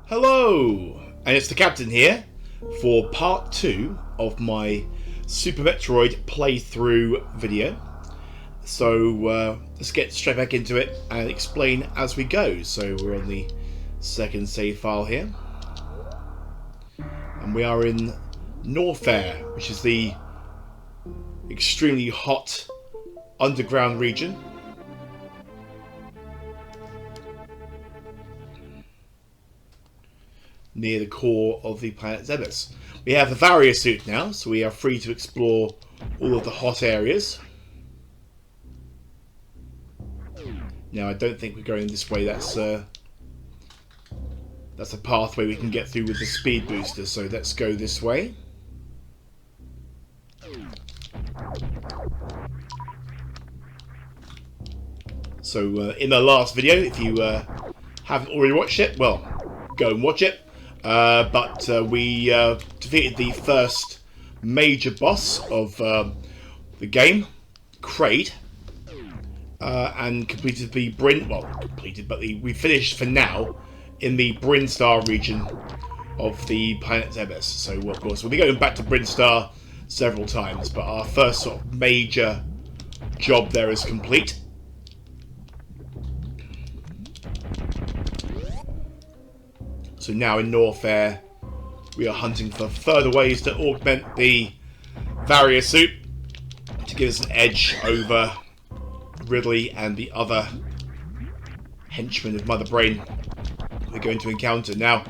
Hello, and it's the Captain here for part 2 of my Super Metroid playthrough video. So let's get straight back into it and explain as we go. So we're on the second save file here, and we are in Norfair, which is the extremely hot underground region. Near the core of the planet Zebes. We have the Varia suit now, so we are free to explore all of the hot areas. Now, I don't think we're going this way. That's a pathway we can get through with the speed booster. So let's go this way. So in the last video, if you haven't already watched it, well, go and watch it. But we defeated the first major boss of the game, Kraid, and completed the we finished for now in the Brinstar region of the planet Zebes. So of course we'll be going back to Brinstar several times, but our first sort of major job there is complete. So now in Norfair, we are hunting for further ways to augment the Varia suit to give us an edge over Ridley and the other henchmen of Mother Brain we're going to encounter. Now,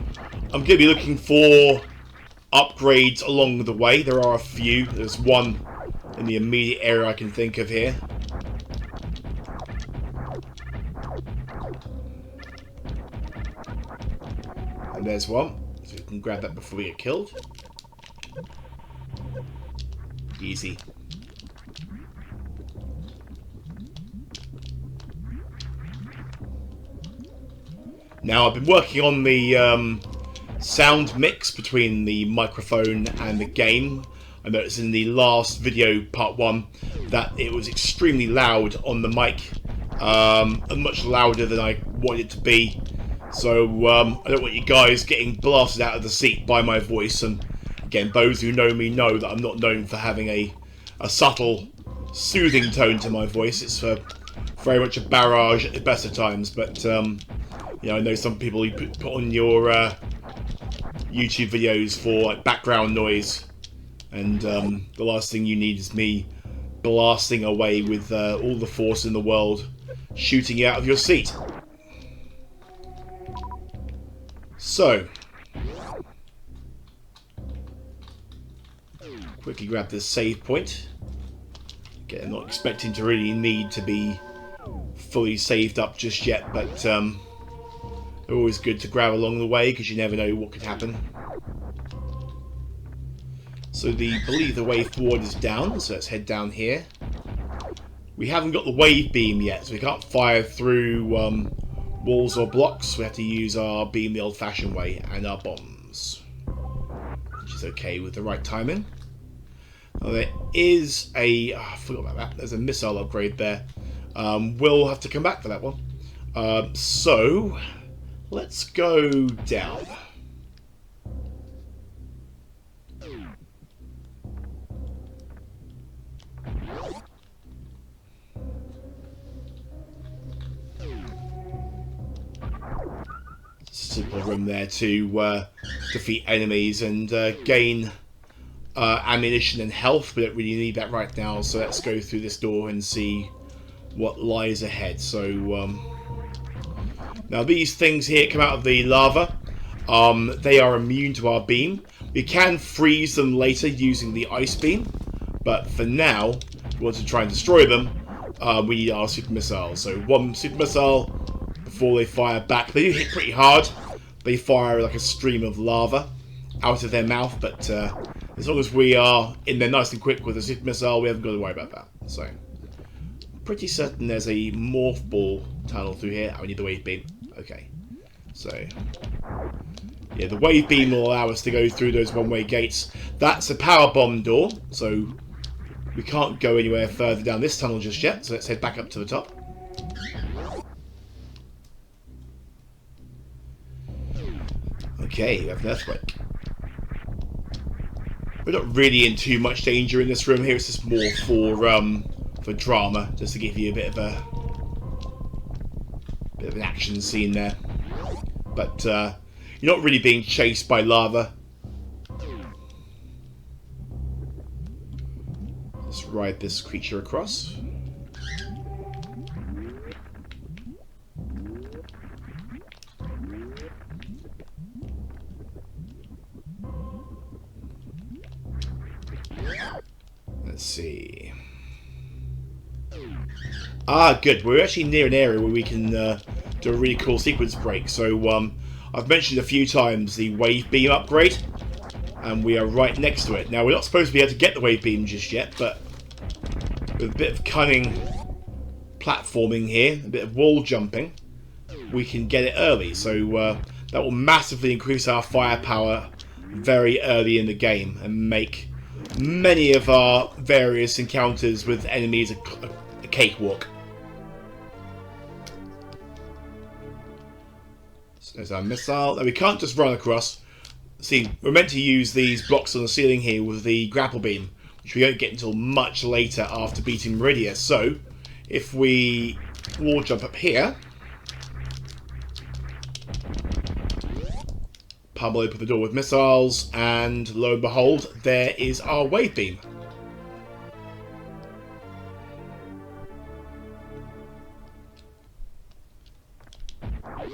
I'm going to be looking for upgrades along the way. There are a few. There's one in the immediate area I can think of here. And there's one, so we can grab that before we get killed. Easy. Now, I've been working on the sound mix between the microphone and the game. I noticed in the last video, part 1, that it was extremely loud on the mic, and much louder than I wanted it to be. So I don't want you guys getting blasted out of the seat by my voice. And again, those who know me know that I'm not known for having a subtle, soothing tone to my voice. It's very much a barrage at the best of times. But you know, I know some people you put on your YouTube videos for like background noise, and the last thing you need is me blasting away with all the force in the world, shooting you out of your seat. So, quickly grab this save point. Again, I'm not expecting to really need to be fully saved up just yet, but they're always good to grab along the way because you never know what could happen. So I believe the way forward is down, so let's head down here. We haven't got the wave beam yet, so we can't fire through walls or blocks. We have to use our beam the old-fashioned way and our bombs, which is okay with the right timing. Now there is a I forgot about that. There's a missile upgrade there. We'll have to come back for that one. So let's go down. Simple room there to defeat enemies and gain ammunition and health. We don't really need that right now, so let's go through this door and see what lies ahead. So now these things here come out of the lava. They are immune to our beam. We can freeze them later using the ice beam, but for now, if we want to try and destroy them, we need our super missile. So one super missile before they fire back. They do hit pretty hard. They fire like a stream of lava out of their mouth, but as long as we are in there nice and quick with a super missile, we haven't got to worry about that. So, pretty certain there's a morph ball tunnel through here. We need the wave beam. Okay. So, yeah, the wave beam will allow us to go through those one-way gates. That's a power bomb door, so we can't go anywhere further down this tunnel just yet. So let's head back up to the top. Okay, we have an earthquake. We're not really in too much danger in this room here. It's just more for drama, just to give you a bit of an action scene there. But you're not really being chased by lava. Let's ride this creature across. Let's see. Ah, good. We're actually near an area where we can do a really cool sequence break. So I've mentioned a few times the wave beam upgrade, and we are right next to it. Now, we're not supposed to be able to get the wave beam just yet, but with a bit of cunning platforming here, a bit of wall jumping, we can get it early. So that will massively increase our firepower very early in the game and make many of our various encounters with enemies a cakewalk. So there's our missile. Now we can't just run across. See, we're meant to use these blocks on the ceiling here with the grapple beam, which we don't get until much later after beating Meridia. So if we wall jump up here, pummel open the door with missiles, and lo and behold, there is our wave beam.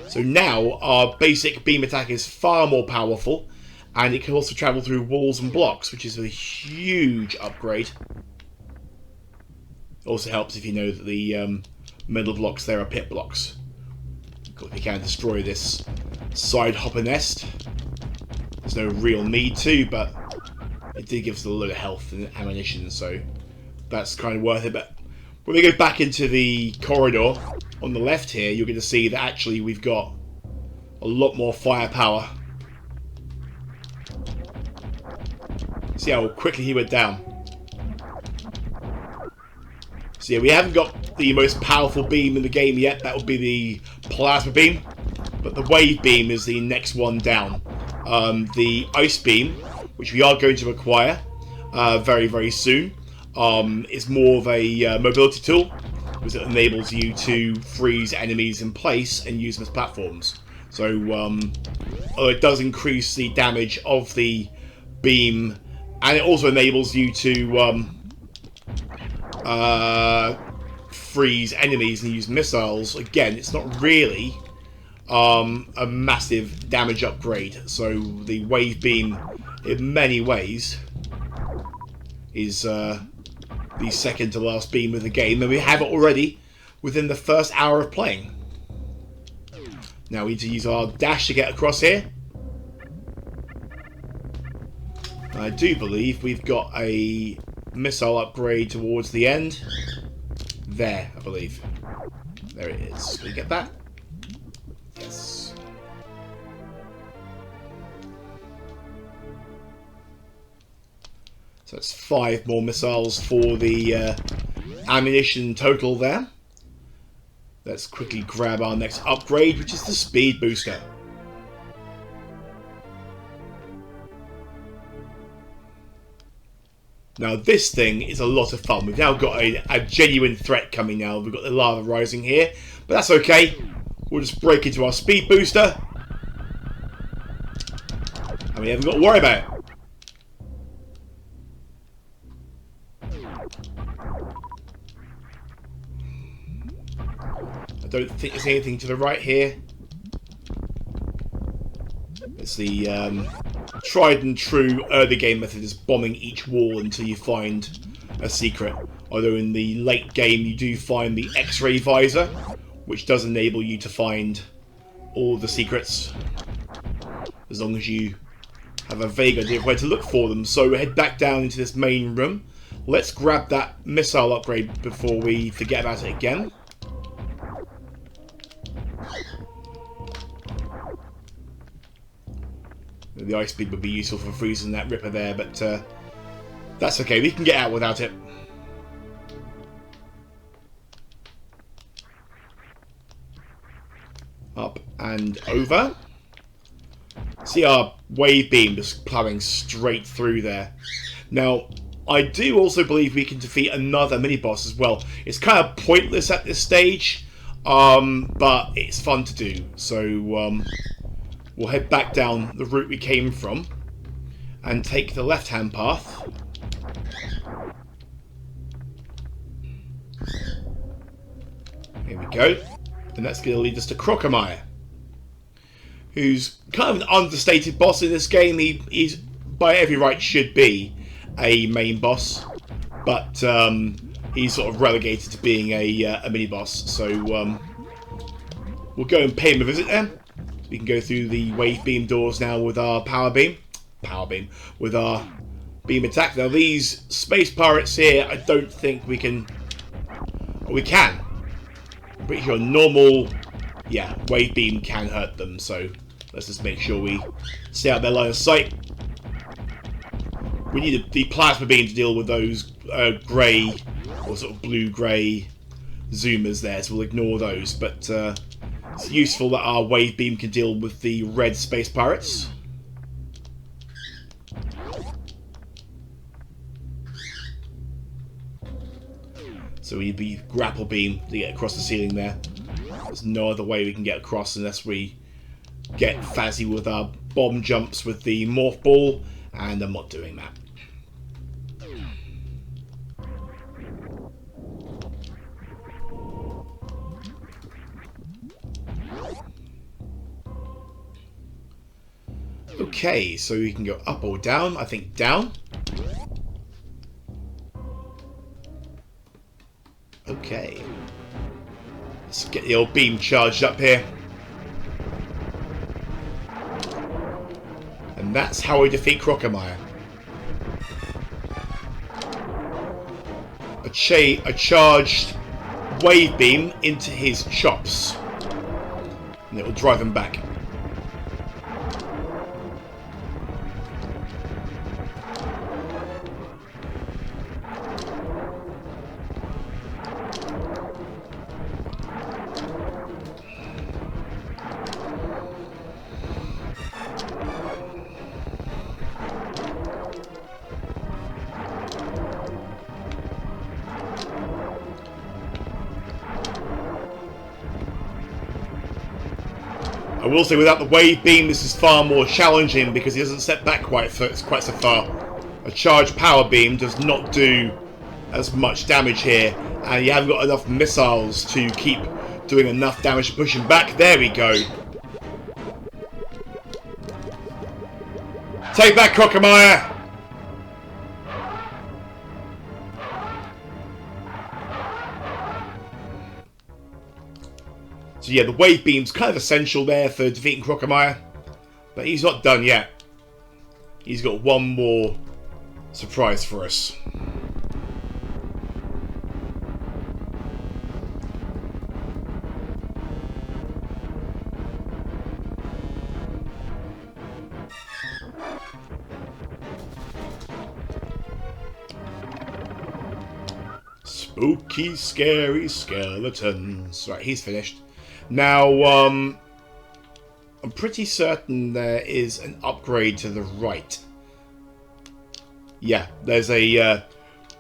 So now our basic beam attack is far more powerful, and it can also travel through walls and blocks, which is a huge upgrade. Also helps if you know that the middle blocks there are pit blocks. If you can destroy this side hopper nest. There's no real need to, but it did give us a load of health and ammunition, so that's kind of worth it. But when we go back into the corridor on the left here, you're going to see that actually we've got a lot more firepower. See how quickly he went down. So yeah, we haven't got the most powerful beam in the game yet. That would be the plasma beam, but the wave beam is the next one down. The ice beam, which we are going to acquire very, very soon, is more of a mobility tool, because it enables you to freeze enemies in place and use them as platforms. So although it does increase the damage of the beam, and it also enables you to freeze enemies and use missiles, again, it's not really a massive damage upgrade. So the wave beam, in many ways, is the second to last beam of the game, and we have it already within the first hour of playing. Now we need to use our dash to get across here. I do believe we've got a missile upgrade towards the end. There, I believe. There it is. Can we get that? Yes. So that's 5 more missiles for the ammunition total there. Let's quickly grab our next upgrade, which is the speed booster. Now this thing is a lot of fun. We've now got a genuine threat coming now. We've got the lava rising here, but that's okay. We'll just break into our speed booster, and we haven't got to worry about it. I don't think there's anything to the right here. It's the tried and true early game method, is bombing each wall until you find a secret. Although in the late game you do find the X-ray visor, which does enable you to find all the secrets, as long as you have a vague idea of where to look for them. So head back down into this main room. Let's grab that missile upgrade before we forget about it again. The ice beam would be useful for freezing that ripper there, but that's okay. We can get out without it. Up and over. See our wave beam just ploughing straight through there. Now, I do also believe we can defeat another mini-boss as well. It's kind of pointless at this stage, but it's fun to do. So we'll head back down the route we came from and take the left-hand path. Here we go. And that's going to lead us to Crocomire, who's kind of an understated boss in this game. He's by every right should be a main boss, but he's sort of relegated to being a mini-boss. So we'll go and pay him a visit then. We can go through the wave beam doors now with our with our beam attack. Now these space pirates here, I don't think we can. Oh, we can. I'm pretty sure normal, yeah, wave beam can hurt them. So let's just make sure we stay out their line of sight. We need the plasma beam to deal with those grey or sort of blue-grey zoomers there, so we'll ignore those. But it's useful that our wave beam can deal with the red space pirates. So we need the grapple beam to get across the ceiling there. There's no other way we can get across unless we get fancy with our bomb jumps with the morph ball, and I'm not doing that. Okay, so we can go up or down. I think down. Okay. Let's get the old beam charged up here. And that's how we defeat Crocomire. A charged wave beam into his chops. And it will drive him back. I will say, without the wave beam, this is far more challenging because he doesn't step back quite so far. A charged power beam does not do as much damage here, and you haven't got enough missiles to keep doing enough damage to push him back. There we go. Take that, Crocomire! So yeah, the wave beam's kind of essential there for defeating Crocomire, but he's not done yet. He's got one more surprise for us. Spooky, scary skeletons. Right, he's finished. Now, I'm pretty certain there is an upgrade to the right. Yeah, there's a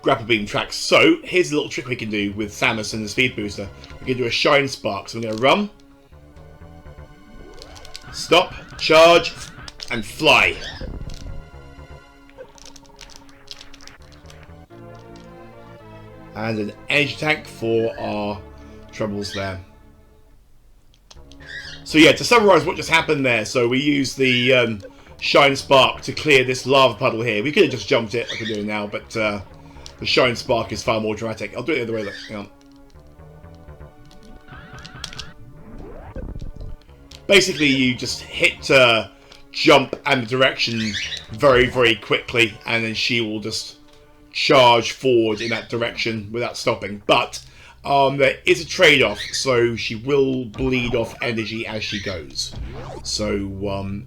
grapple beam track. So, here's a little trick we can do with Samus and the speed booster. We can do a shine spark. So I'm going to run, stop, charge, and fly. And an energy tank for our troubles there. So yeah, to summarise what just happened there, so we used the Shine Spark to clear this lava puddle here. We could have just jumped it like we're doing now, but the Shine Spark is far more dramatic. I'll do it the other way, look. Hang on. Basically, you just hit jump and the direction very, very quickly, and then she will just charge forward in that direction without stopping. But there is a trade-off, so she will bleed off energy as she goes. So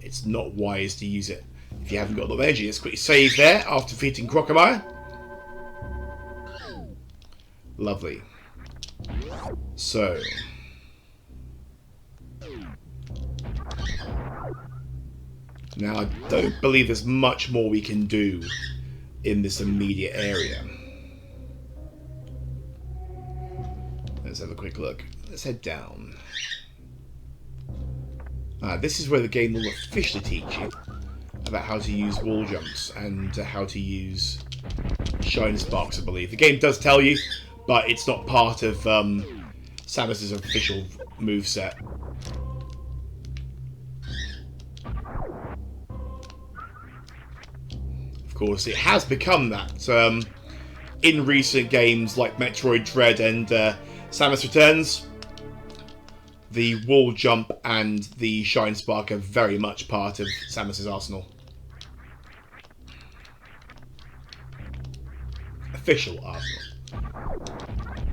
it's not wise to use it if you haven't got a lot of energy. Let's quickly save there after defeating Crocomire. Lovely. So Now, I don't believe there's much more we can do in this immediate area. Let's have a quick look. Let's head down. This is where the game will officially teach you about how to use wall jumps and how to use shine sparks, I believe. The game does tell you, but it's not part of Samus's official moveset. Of course, it has become that in recent games like Metroid Dread and Samus Returns. The wall jump and the shine spark are very much part of Samus's arsenal. Official arsenal.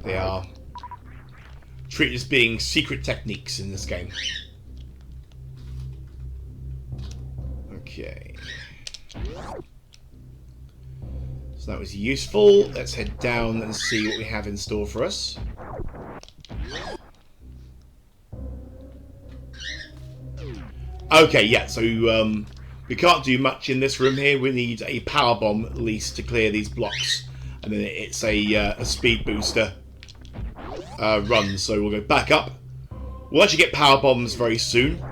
They are treated as being secret techniques in this game. Okay. So that was useful. Let's head down and see what we have in store for us. Okay, yeah, so we can't do much in this room here. We need a power bomb at least to clear these blocks. And then it's a speed booster run, so we'll go back up. We'll actually get power bombs very soon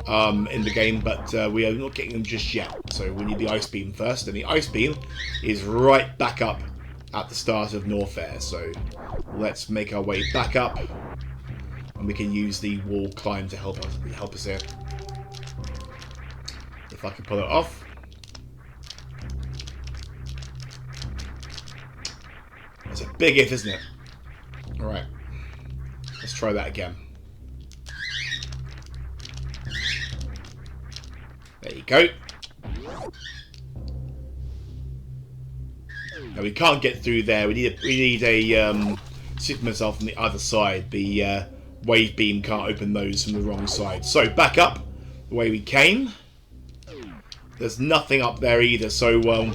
in the game, but we are not getting them just yet. So we need the ice beam first, and the ice beam is right back up at the start of Norfair. So let's make our way back up, and we can use the wall climb to help us here. If I can pull it off. It's a big if, isn't it? Alright. Let's try that again. There you go. Now we can't get through there. We need a super missile from the other side. The wave beam can't open those from the wrong side. So back up the way we came. There's nothing up there either. So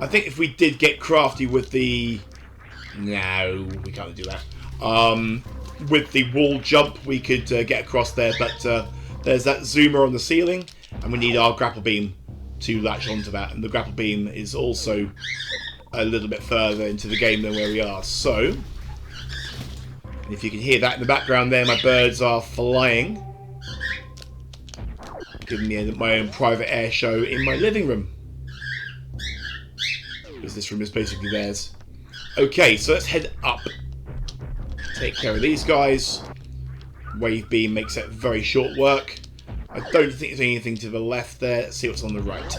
I think if we did get crafty with the... No, we can't do that. With the wall jump, we could get across there, but there's that zoomer on the ceiling, and we need our grapple beam to latch onto that. And the grapple beam is also a little bit further into the game than where we are. So, if you can hear that in the background there, my birds are flying, giving me my own private air show in my living room, because this room is basically theirs. Okay, so let's head up. Take care of these guys. Wave beam makes it very short work. I don't think there's anything to the left there. Let's see what's on the right.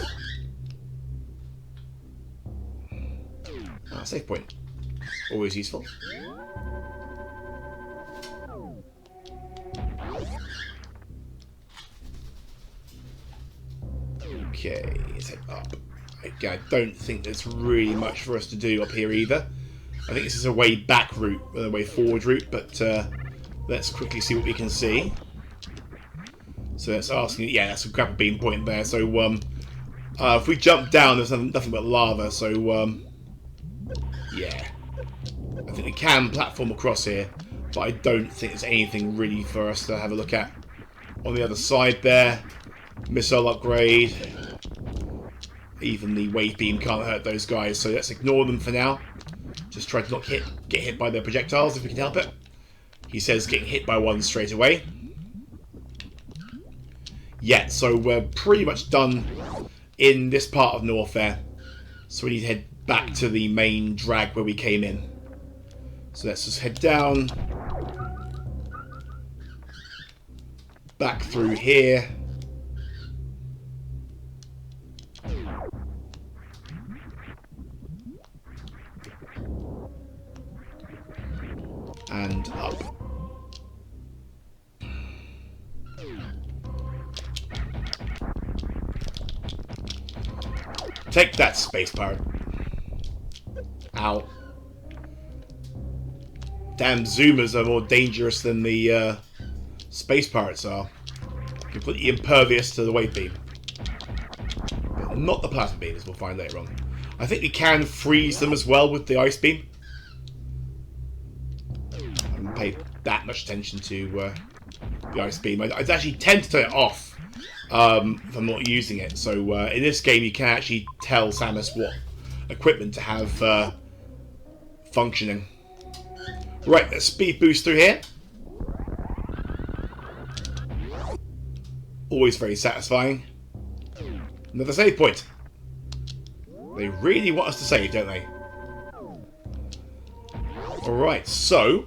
Save point. Always useful. Okay, let's head up. Again, I don't think there's really much for us to do up here either. I think this is a way back route, a way forward route, but let's quickly see what we can see. So that's asking, yeah, that's a grapple beam point there. So if we jump down, there's nothing but lava. So yeah, I think we can platform across here, but I don't think there's anything really for us to have a look at. On the other side there, missile upgrade. Even the wave beam can't hurt those guys, so let's ignore them for now. Just try to not get hit by their projectiles if we can help it. He says getting hit by one straight away. Yeah, so we're pretty much done in this part of Norfair. So we need to head back to the main drag where we came in. So let's just head down. Back through here. And up. Take that, space pirate. Ow. Damn zoomers are more dangerous than the space pirates are. Completely impervious to the wave beam. But not the plasma beam, as we'll find later on. I think we can freeze them as well with the ice beam. Pay that much attention to the ice beam. I actually tend to turn it off if I'm not using it. So in this game, you can actually tell Samus what equipment to have functioning. Right, let's speed boost through here. Always very satisfying. Another save point. They really want us to save, don't they? Alright, so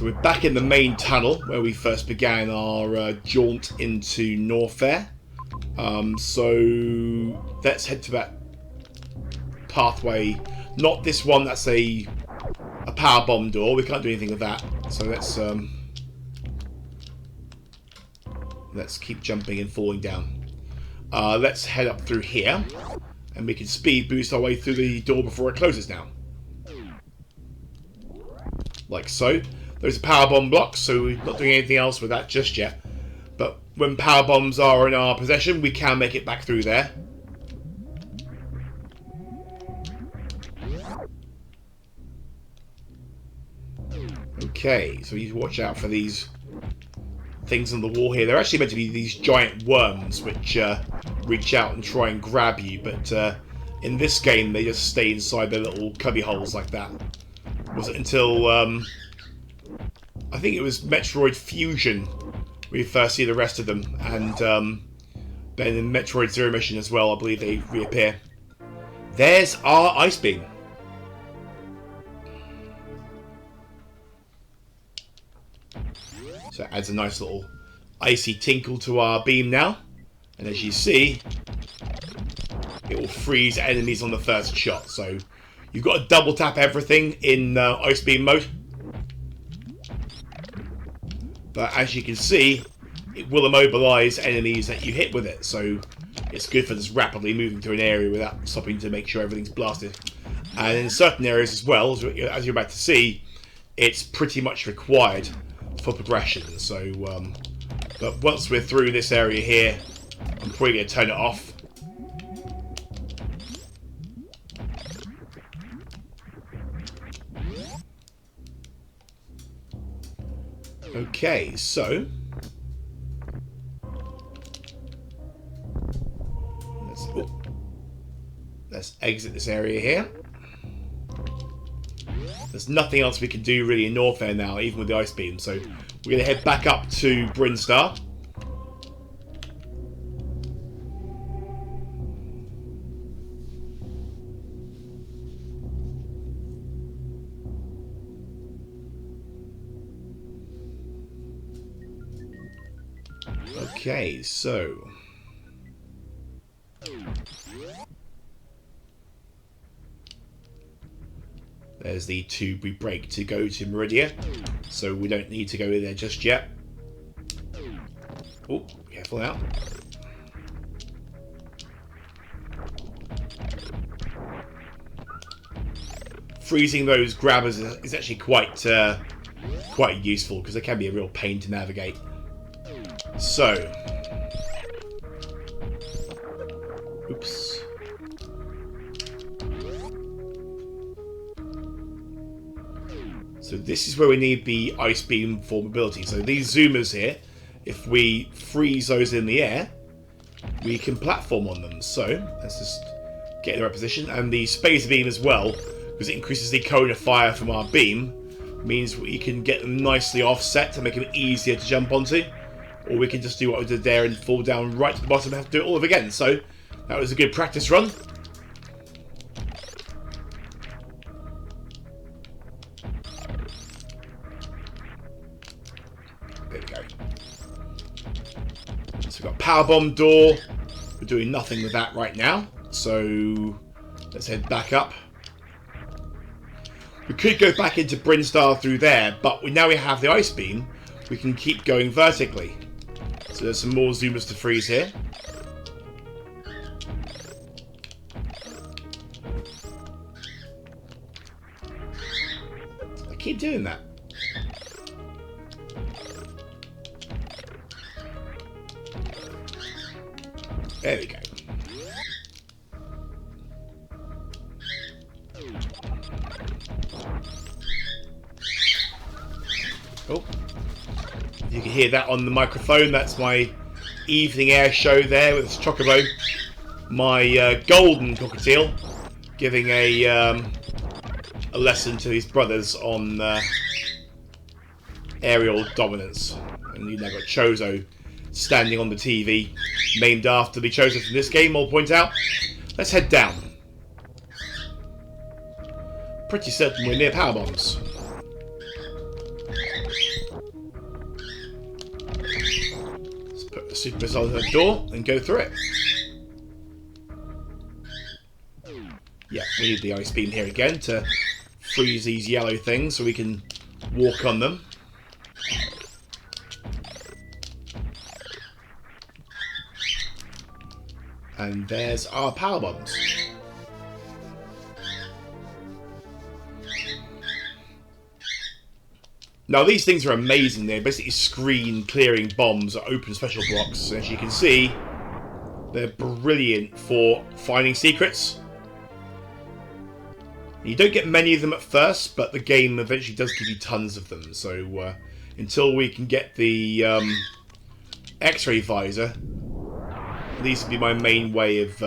we're back in the main tunnel where we first began our jaunt into Norfair. So let's head to that pathway. Not this one, that's a power bomb door. We can't do anything with that. So let's keep jumping and falling down. Let's head up through here, and we can speed boost our way through the door before it closes now. Like so. There's a power bomb block, so we're not doing anything else with that just yet. But when power bombs are in our possession, we can make it back through there. Okay, so you need to watch out for these things on the wall here. They're actually meant to be these giant worms which reach out and try and grab you, but in this game they just stay inside their little cubby holes like that. Was it until I think it was Metroid Fusion we first see the rest of them, and then in Metroid Zero Mission as well, I believe they reappear. There's our ice beam. So it adds a nice little icy tinkle to our beam now, and as you see, it will freeze enemies on the first shot. So you've got to double tap everything in ice beam mode. But as you can see, it will immobilize enemies that you hit with it, so it's good for just rapidly moving to an area without stopping to make sure everything's blasted. And in certain areas as well, as you're about to see, it's pretty much required for progression. So, but once we're through this area here, I'm probably going to turn it off. Okay, so let's exit this area here. There's nothing else we can do really in Norfair now, even with the ice beam. So we're going to head back up to Brinstar. Okay, so there's the tube we break to go to Meridia, so we don't need to go in there just yet. Oh, careful now. Freezing those grabbers is actually quite useful, because they can be a real pain to navigate. So, oops. So this is where we need the ice beam for mobility. So these zoomers here, if we freeze those in the air, we can platform on them. So let's just get in the right position. And the space beam as well, because it increases the cone of fire from our beam, means we can get them nicely offset to make them easier to jump onto. Or we can just do what we did there and fall down right to the bottom and have to do it all over again. So that was a good practice run. There we go. So we've got power bomb door. We're doing nothing with that right now. So let's head back up. We could go back into Brinstar through there, but now we have the ice beam, we can keep going vertically. So there's some more zoomers to freeze here. I keep doing that. There we go. Oh. You can hear that on the microphone. That's my evening air show there with Chocobo, my golden cockatiel, giving a lesson to his brothers on aerial dominance. And you now got Chozo standing on the TV, named after the Chozo from this game, I'll point out. Let's head down. Pretty certain we're near power bombs. Let's put the super missile on the door and go through it. Yeah, we need the ice beam here again to freeze these yellow things so we can walk on them. And there's our power bombs. Now these things are amazing. They're basically screen clearing bombs that open special blocks. As you can see, they're brilliant for finding secrets. You don't get many of them at first, but the game eventually does give you tons of them. So until we can get the X-ray visor, these would be my main way of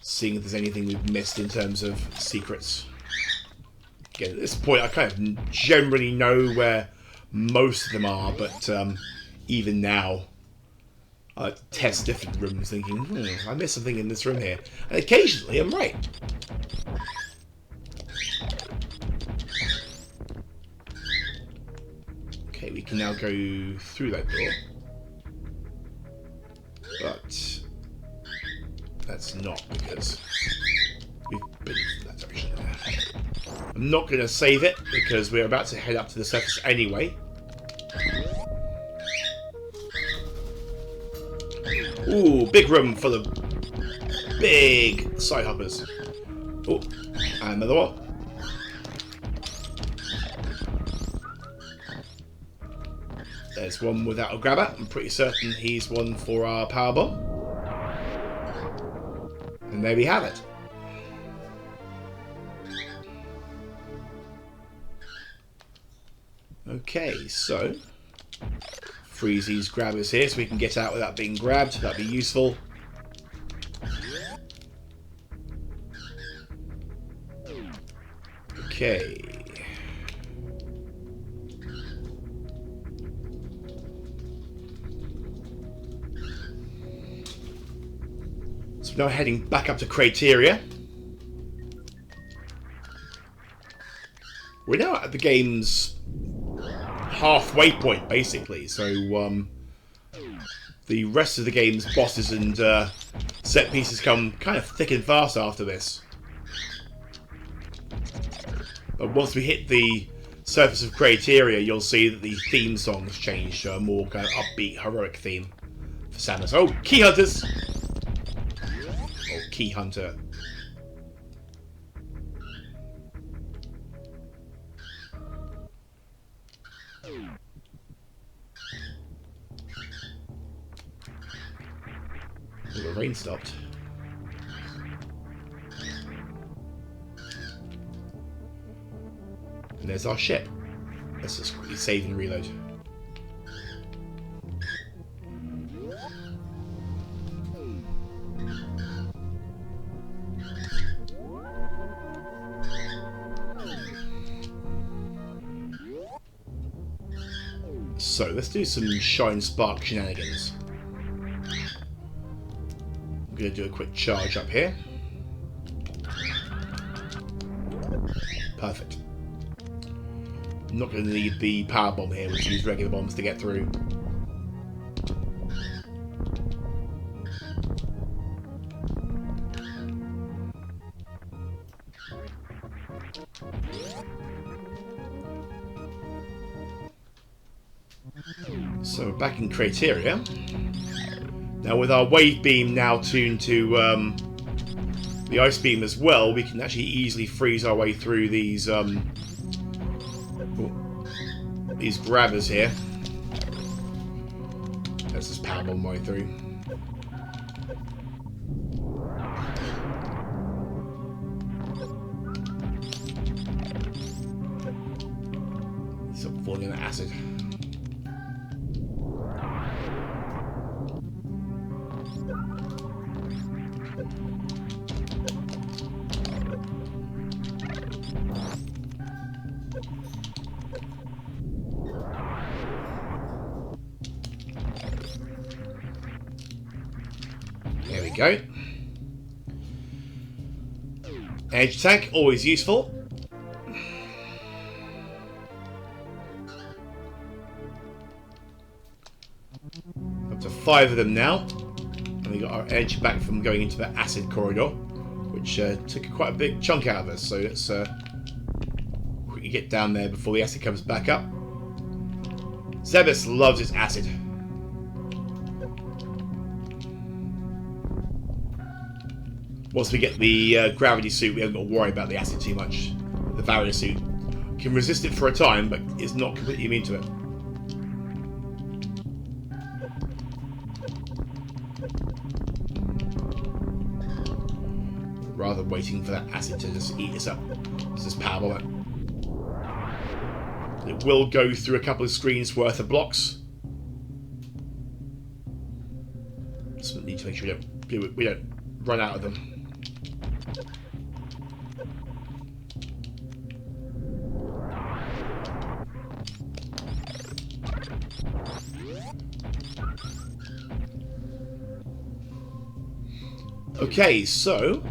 seeing if there's anything we've missed in terms of secrets. Again, at this point, I kind of generally know where most of them are, but even now, I test different rooms thinking, I missed something in this room here. And occasionally, I'm right. Okay, we can now go through that door. But that's not because we've been in that direction there. I'm not going to save it because we're about to head up to the surface anyway. Ooh, big room full of big side hoppers. Oh, and another one. There's one without a grabber. I'm pretty certain he's one for our power bomb. And there we have it. Okay, so freeze these grabbers here so we can get out without being grabbed. That'd be useful. Okay. So now heading back up to Criteria. We're now at the game's halfway point, basically. So the rest of the game's bosses and set pieces come kind of thick and fast after this. But once we hit the surface of Criteria, you'll see that the theme song's changed to a more kind of upbeat, heroic theme for Samus. Oh, Key Hunters! Or Key Hunter. Oh, the rain stopped. And there's our ship. Let's just quickly save and reload. So let's do some Shine Spark shenanigans. I'm going to do a quick charge up here. Perfect. I'm not going to need the power bomb here, which use regular bombs to get through. So we're back in Criteria. Now with our wave beam now tuned to the ice beam as well, we can actually easily freeze our way through these grabbers here. Let's just power bomb way through. Stop falling into acid. go. Edge tank, always useful. Up to 5 of them now. And we got our edge back from going into the acid corridor, which took quite a big chunk out of us. So let's quickly get down there before the acid comes back up. Zebus loves his acid. Once we get the gravity suit, we haven't got to worry about the acid too much. The Varia suit can resist it for a time, but is not completely immune to it. Rather than waiting for that acid to just eat us up, let's just power bomb it. It will go through a couple of screens worth of blocks. So we need to make sure we don't run out of them. Okay, so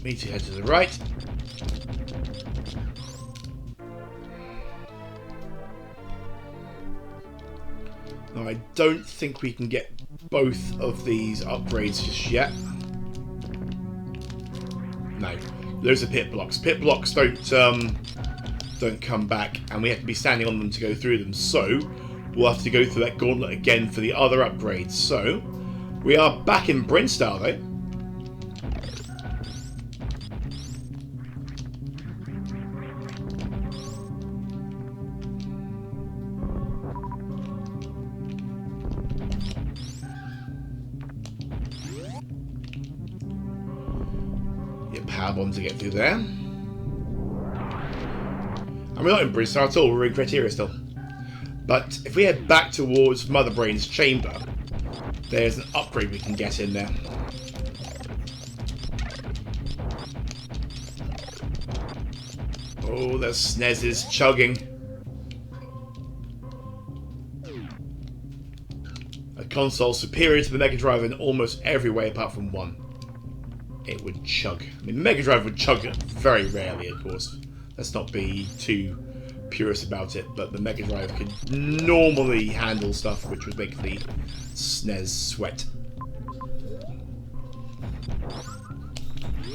we need to head to the right. Now, I don't think we can get both of these upgrades just yet. No, those are pit blocks. Pit blocks don't come back, and we have to be standing on them to go through them. So we'll have to go through that gauntlet again for the other upgrades. So we are back in Brinstar, though. Get power bomb to get through there. And we're not in Brinstar at all, we're in Criteria still. But if we head back towards Mother Brain's chamber, there's an upgrade we can get in there. Oh, the SNES is chugging. A console superior to the Mega Drive in almost every way apart from one. It would chug. I mean, the Mega Drive would chug very rarely, of course. Let's not be too purist about it, but the Mega Drive could normally handle stuff which would make the SNES sweat.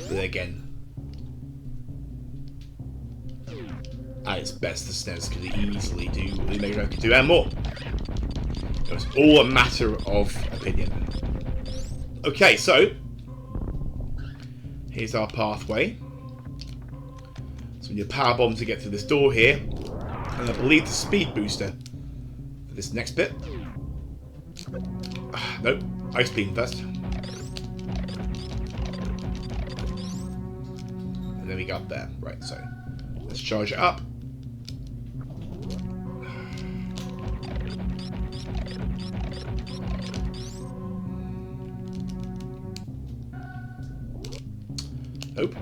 But again, at its best, the SNES could easily do what the Mega Drive could do and more. It was all a matter of opinion. Okay, so here's our pathway. So we need a power bomb to get through this door here, and I believe the speed booster for this next bit. Nope, ice beam first. And then we got there. Right, so let's charge it up. Nope.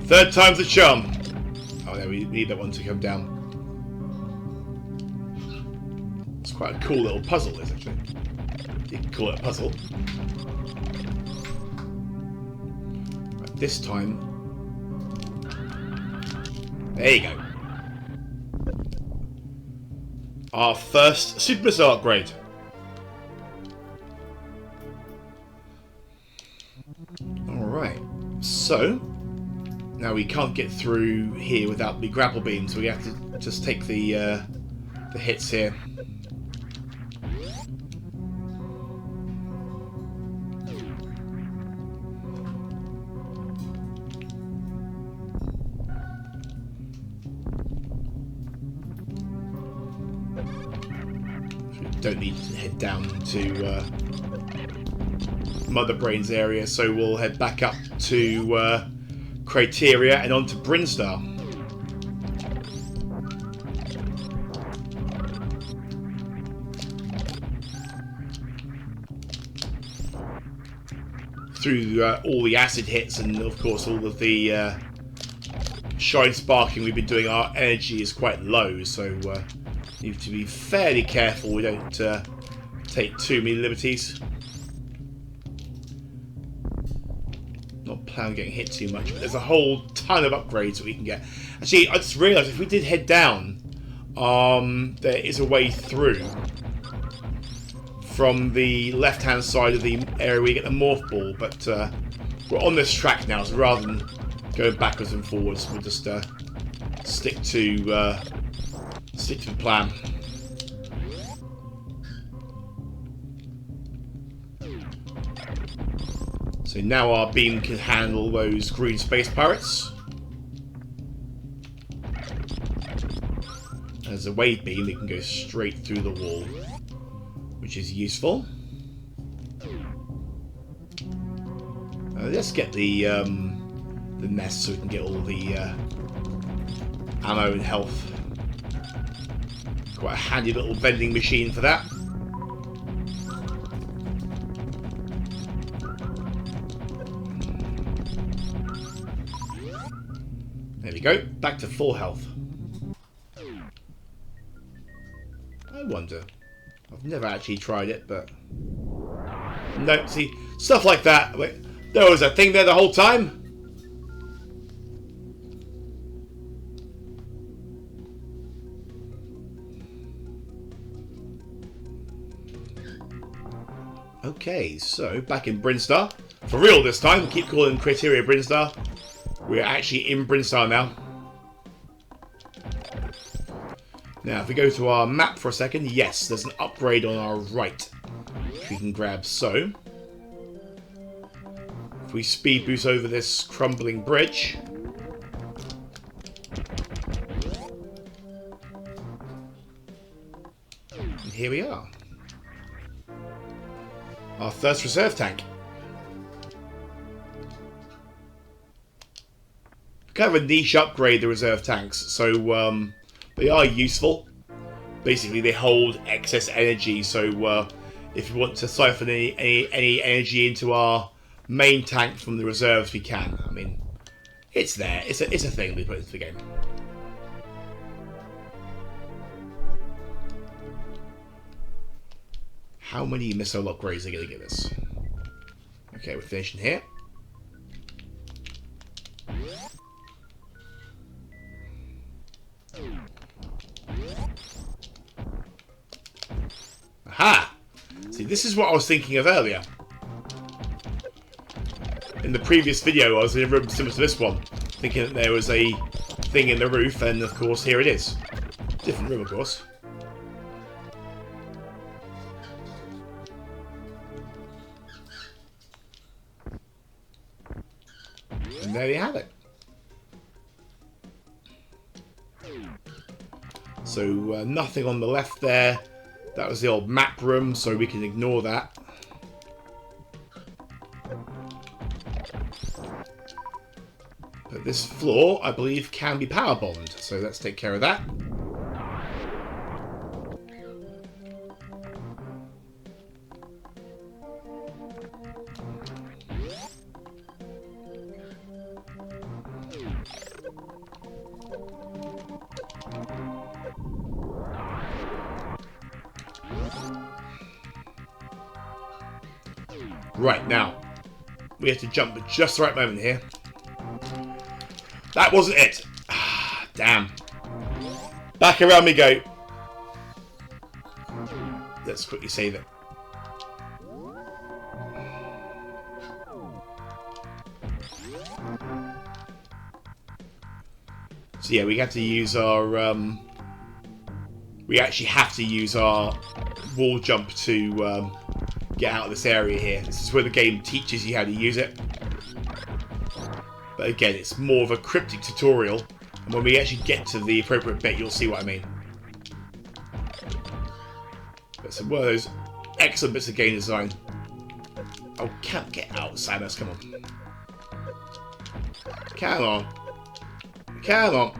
Third time's the charm. Oh, yeah, we need that one to come down. It's quite a cool little puzzle, this actually. You can call it a puzzle. Right, this time. There you go. Our first super missile upgrade. Alright, so now we can't get through here without the grapple beam, so we have to just take the hits here. Don't need to head down to Mother Brain's area, so we'll head back up to Criteria and on to Brinstar. Through all the acid hits and of course all of the shine sparking we've been doing, our energy is quite low, so need to be fairly careful we don't take too many liberties. plan on getting hit too much, but there's a whole ton of upgrades that we can get. Actually, I just realised if we did head down, there is a way through from the left-hand side of the area where you get the morph ball, but we're on this track now, so rather than going backwards and forwards, we'll just stick to the plan. So now our beam can handle those green space pirates. As a wave beam, it can go straight through the wall, which is useful. Let's get the nest so we can get all the ammo and health. Quite a handy little vending machine for that. There we go, back to full health. I wonder. I've never actually tried it, but... No, see, stuff like that. Wait, there was a thing there the whole time? Okay, so back in Brinstar. For real this time, keep calling Criteria Brinstar. We're actually in Brinstar now. Now, if we go to our map for a second, yes, there's an upgrade on our right, which we can grab so. If we speed boost over this crumbling bridge. And here we are. Our first reserve tank. Kind of a niche upgrade, the reserve tanks, so they are useful. Basically, they hold excess energy, so if we want to siphon any energy into our main tank from the reserves, we can. I mean, it's there. It's a thing we put into the game. How many missile upgrades are going to give us? Okay, we're finishing here. Aha! See, this is what I was thinking of earlier. In the previous video, I was in a room similar to this one, thinking that there was a thing in the roof, and of course, here it is. Different room, of course. And there you have it. So, nothing on the left there. That was the old map room, so we can ignore that. But this floor, I believe, can be power bombed, so let's take care of that. Right, now, we have to jump at just the right moment here. That wasn't it. Ah, damn. Back around we go. Let's quickly save it. So yeah, we have to use our... we actually have to use our wall jump to... get out of this area here. This is where the game teaches you how to use it. But again, it's more of a cryptic tutorial. And when we actually get to the appropriate bit, you'll see what I mean. But it's one of those excellent bits of game design. Oh, can't get out, Samus. Come on. Come on. Come on.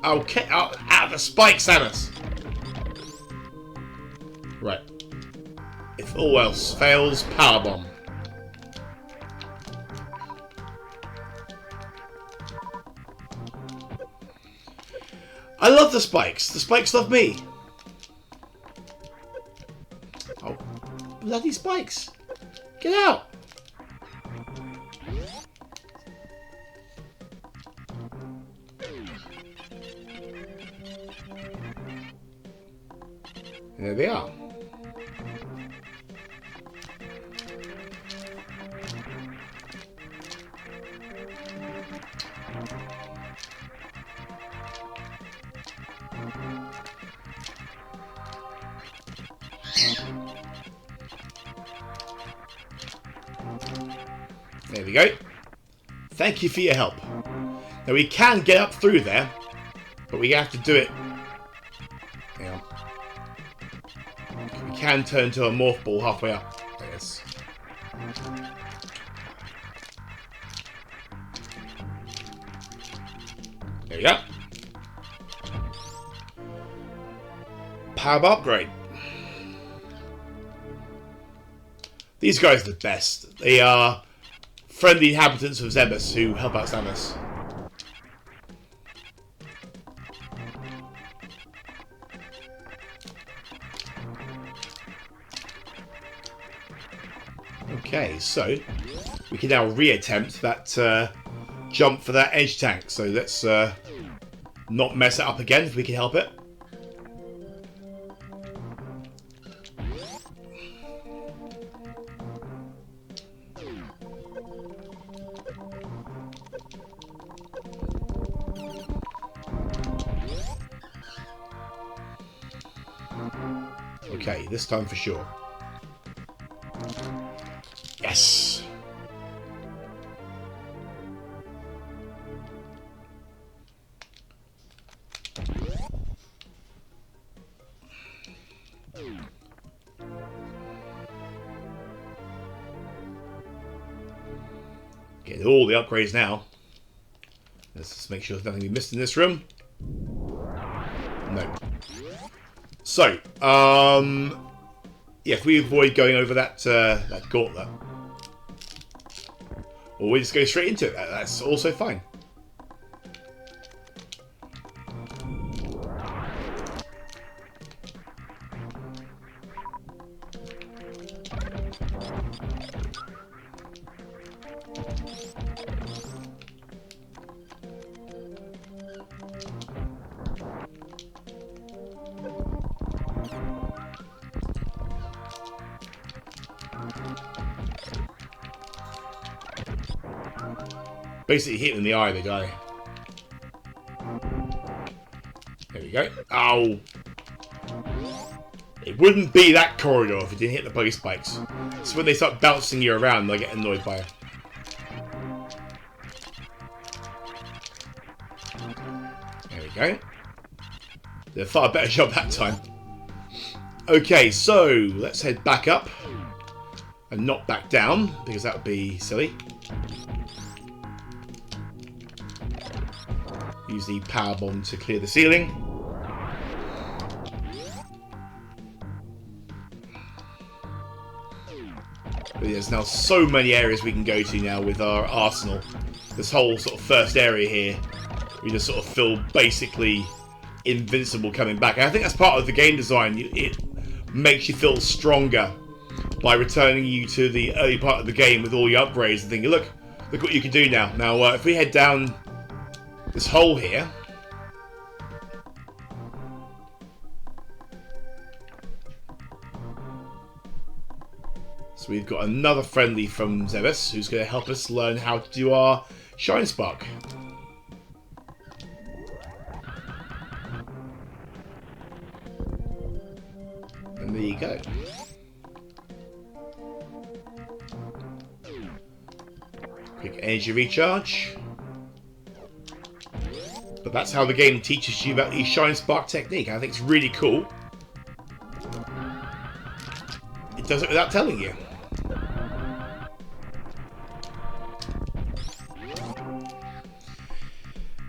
Oh, get out of the spike, Samus. Right. If all else fails, powerbomb. I love the spikes. The spikes love me. Oh, bloody spikes. Get out. they are. There we go. Thank you for your help. Now we can get up through there, but we have to do it. Hang on. We can turn to a morph ball halfway up. There it is. There we go. Power upgrade. These guys are the best. They are friendly inhabitants of Zebus who help out Samus. Okay, so we can now reattempt that jump for that edge tank. So let's not mess it up again if we can help it. Okay, this time for sure. Yes! Get all the upgrades now. Let's just make sure there's nothing we missed in this room. No. So, yeah, if we avoid going over that that gauntlet, or we just go straight into it, that's also fine. Basically hit him in the eye, the guy. There we go. Ow! It wouldn't be that corridor if it didn't hit the buggy spikes. It's when they start bouncing you around, they get annoyed by it. There we go. Did a far better job that time. Okay, so let's head back up. And not back down, because that would be silly. Use the power bomb to clear the ceiling. But there's now so many areas we can go to now with our arsenal. This whole sort of first area here, we just sort of feel basically invincible coming back. And I think that's part of the game design. It makes you feel stronger by returning you to the early part of the game with all your upgrades and thinking, look what you can do now. Now, if we head down this hole here, so we've got another friendly from Zebus who's going to help us learn how to do our Shine Spark. And there you go. Quick energy recharge. But that's how the game teaches you about the Shine Spark technique. I think it's really cool. It does it without telling you.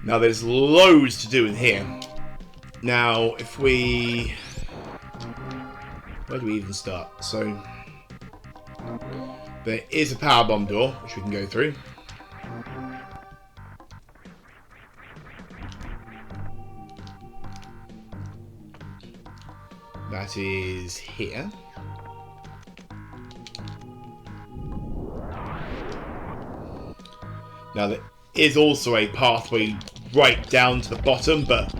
Now there's loads to do in here. Now if we... where do we even start? So there is a power bomb door which we can go through. That is here. Now there is also a pathway right down to the bottom, but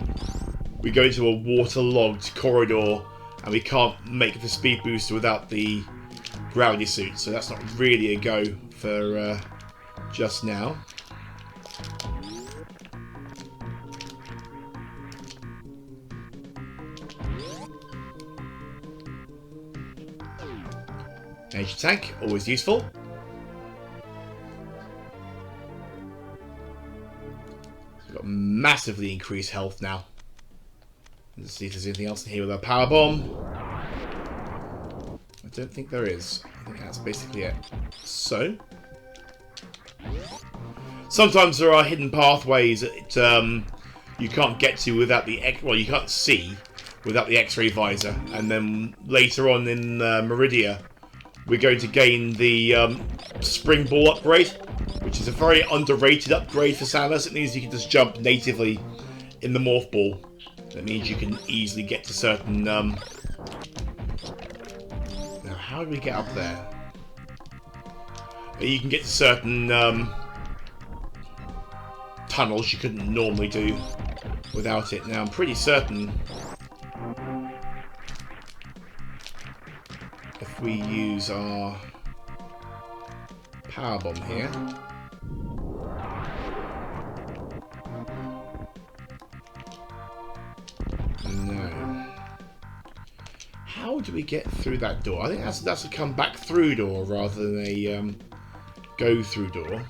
we go into a waterlogged corridor and we can't make the speed booster without the gravity suit, so that's not really a go for just now. Energy tank, always useful. We've got massively increased health now. Let's see if there's anything else in here with our power bomb. I don't think there is. I think that's basically it. So, sometimes there are hidden pathways that you can't get to without the you can't see without the X-ray visor, and then later on in Meridia, we're going to gain the spring ball upgrade, which is a very underrated upgrade for Samus. It means you can just jump natively in the morph ball. That means you can easily get to certain... Now, how do we get up there? You can get to certain tunnels you couldn't normally do without it. Now, I'm pretty certain if we use our power bomb here, no. How do we get through that door? I think that's a come back through door rather than a go through door.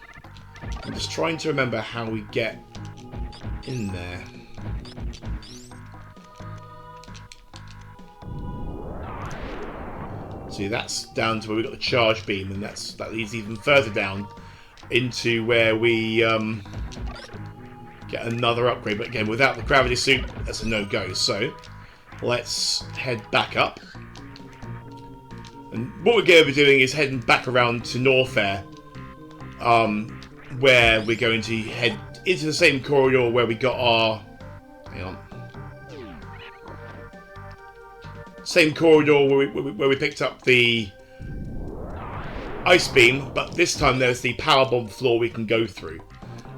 I'm just trying to remember how we get in there. See, that's down to where we got the charge beam, and that leads even further down into where we get another upgrade. But again, without the gravity suit, that's a no-go. So let's head back up. And what we're going to be doing is heading back around to Norfair, where we're going to head into the same corridor where we got our... Hang on. Same corridor where we picked up the ice beam, but this time there's the power bomb floor we can go through,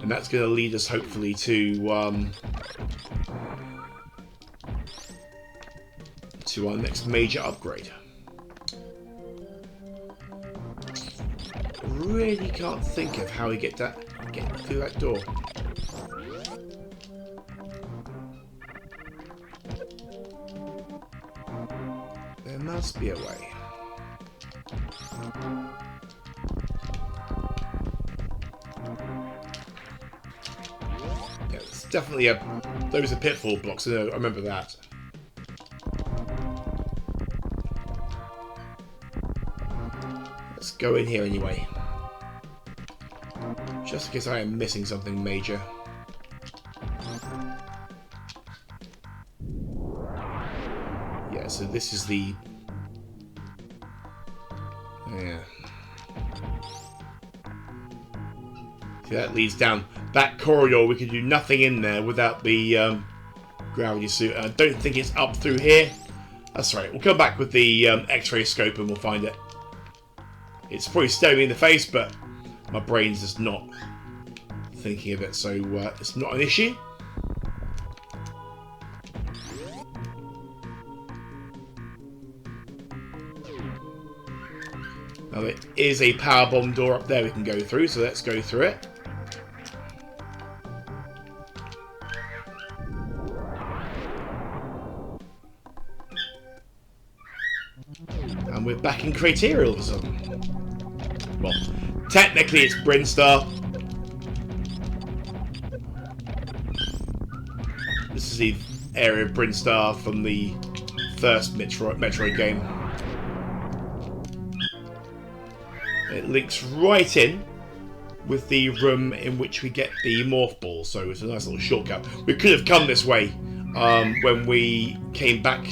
and that's going to lead us hopefully to our next major upgrade. Really can't think of how we get through that door. There must be a way. Yeah, it's definitely those are pitfall blocks. I remember that. Let's go in here anyway. Just in case I am missing something major. Yeah, so this is the... Yeah. See, that leads down that corridor. We can do nothing in there without the gravity suit. I don't think it's up through here. That's right. We'll come back with the X-ray scope and we'll find it. It's probably staring me in the face, but my brain's just not thinking of it, so it's not an issue. Now there is a power bomb door up there we can go through, so let's go through it. And we're back in Criteria all of a sudden. Well, technically it's Brinstar. This is the area of Brinstar from the first Metroid game. It links right in with the room in which we get the morph ball, so it's a nice little shortcut. We could have come this way when we came back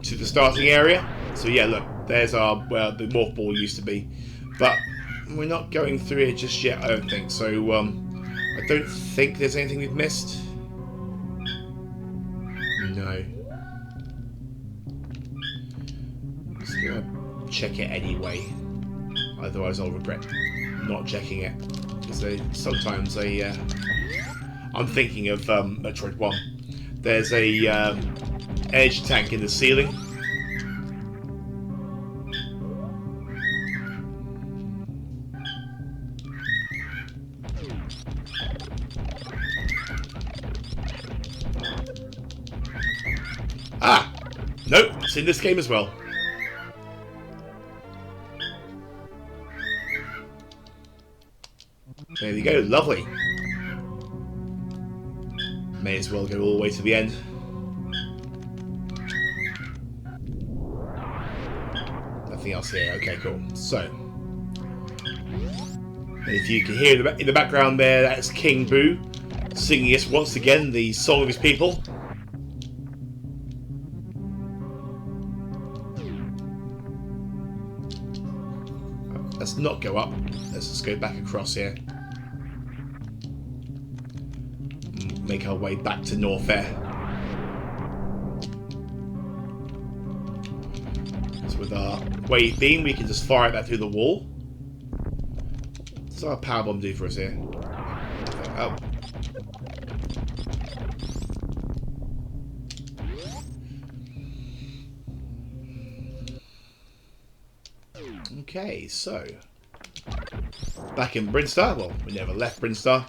to the starting area. So yeah, look, there's where the morph ball used to be. But we're not going through it just yet, I don't think. So I don't think there's anything we've missed. No. Just gonna check it anyway. Otherwise I'll regret not checking it. Because sometimes I'm thinking of Metroid 1. There's a energy tank in the ceiling, It's in this game as well. There we go, lovely. May as well go all the way to the end. Nothing else here. Okay, cool. So, and if you can hear in the background there, that's King Boo singing us once again the song of his people. Let's not go up. Let's just go back across here. Make our way back to Norfair. So with our wave beam, we can just fire that through the wall. What does our power bomb do for us here? Oh. Okay, so back in Brinstar. Well, we never left Brinstar.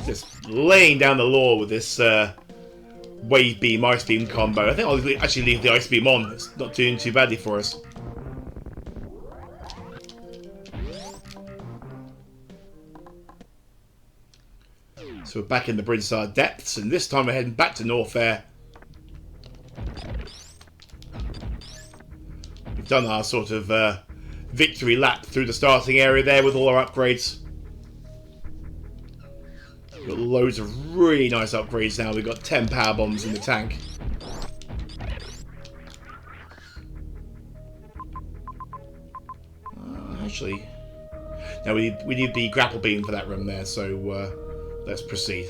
Just laying down the law with this wave beam, ice beam combo. I think I'll actually leave the ice beam on. It's not doing too badly for us. So we're back in the Brinstar depths, and this time we're heading back to Norfair. We've done our sort of victory lap through the starting area there with all our upgrades. We've got loads of really nice upgrades now. We've got 10 power bombs in the tank. Actually, no, we need the grapple beam for that room there, so let's proceed.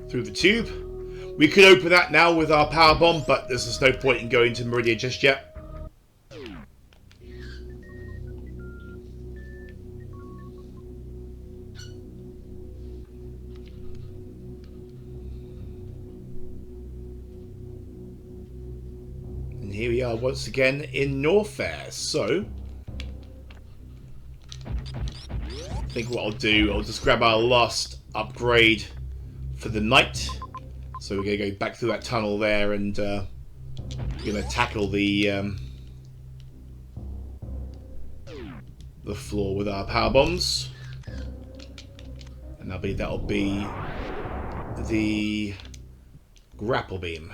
Through the tube. We could open that now with our power bomb, but there's just no point in going to Meridia just yet. And here we are once again in Norfair. So, I think what I'll do, I'll just grab our last upgrade for the night. So we're going to go back through that tunnel there, and we're going to tackle the floor with our power bombs, and that'll be the grapple beam.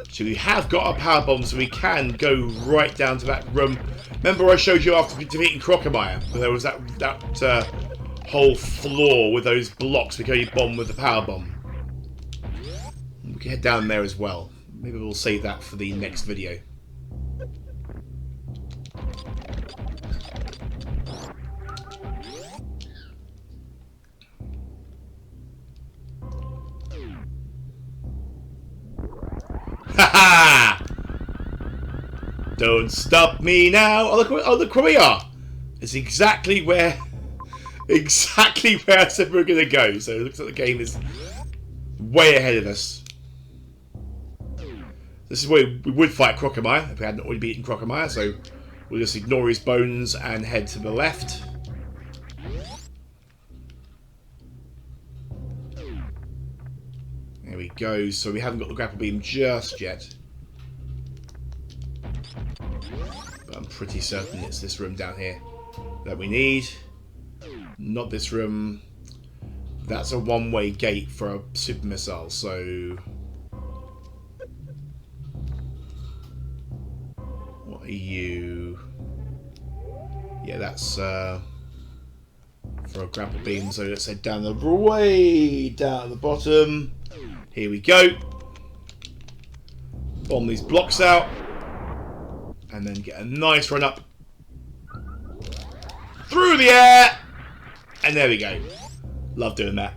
So we have got our power bombs, so we can go right down to that room. Remember I showed you after defeating Crocomire, but there was that whole floor with those blocks we can only bomb with the power bomb. We can head down there as well. Maybe we'll save that for the next video. Ha ha! Don't stop me now! Oh, look where we are! It's exactly where I said we were going to go. So it looks like the game is way ahead of us. This is where we would fight Crocomire if we hadn't already beaten Crocomire. So we'll just ignore his bones and head to the left. There we go. So we haven't got the grapple beam just yet, but I'm pretty certain it's this room down here that we need. Not this room. That's a one-way gate for a super missile, so what are you? Yeah, that's for a grapple beam, so let's head down way down at the bottom. Here we go. Bomb these blocks out, and then get a nice run up through the air. And there we go. Love doing that.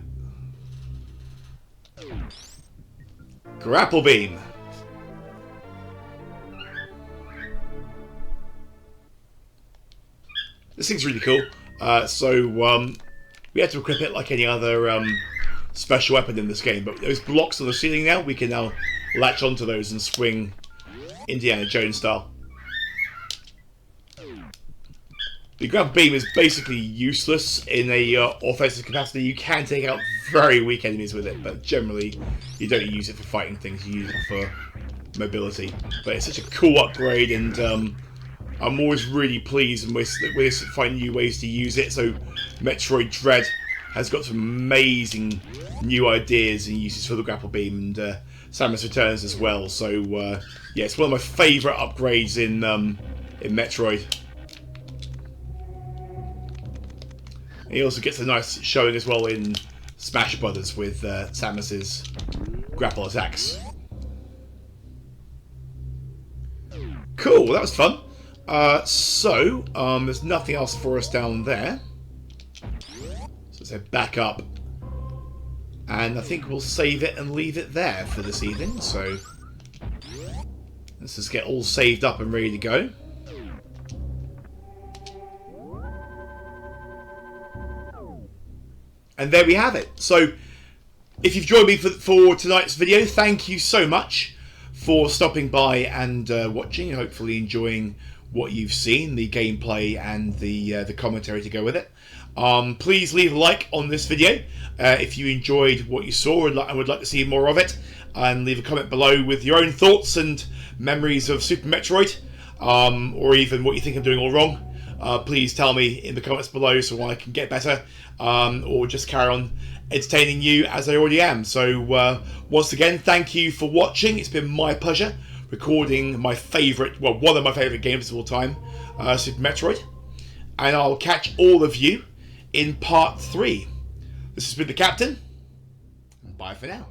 Grapple beam. This thing's really cool. We had to equip it like any other special weapon in this game, but those blocks on the ceiling now, we can now latch onto those and swing Indiana Jones style. The grapple beam is basically useless in a offensive capacity. You can take out very weak enemies with it, but generally you don't use it for fighting things, you use it for mobility. But it's such a cool upgrade, and I'm always really pleased with finding new ways to use it. So Metroid Dread has got some amazing new ideas and uses for the grapple beam, and Samus Returns as well. So yeah, it's one of my favourite upgrades in Metroid. He also gets a nice showing as well in Smash Brothers with Samus's grapple attacks. Cool, that was fun. There's nothing else for us down there. So let's head back up. And I think we'll save it and leave it there for this evening. So let's just get all saved up and ready to go. And there we have it. So if you've joined me for tonight's video, thank you so much for stopping by and watching, and hopefully enjoying what you've seen, the gameplay and the commentary to go with it. Please leave a like on this video if you enjoyed what you saw and would like to see more of it, and leave a comment below with your own thoughts and memories of Super Metroid, or even what you think I'm doing all wrong. Please tell me in the comments below so I can get better, or just carry on entertaining you as I already am. So once again, thank you for watching. It's been my pleasure recording my favourite, well, one of my favourite games of all time, Super Metroid. And I'll catch all of you in part 3. This has been the Captain. Bye for now.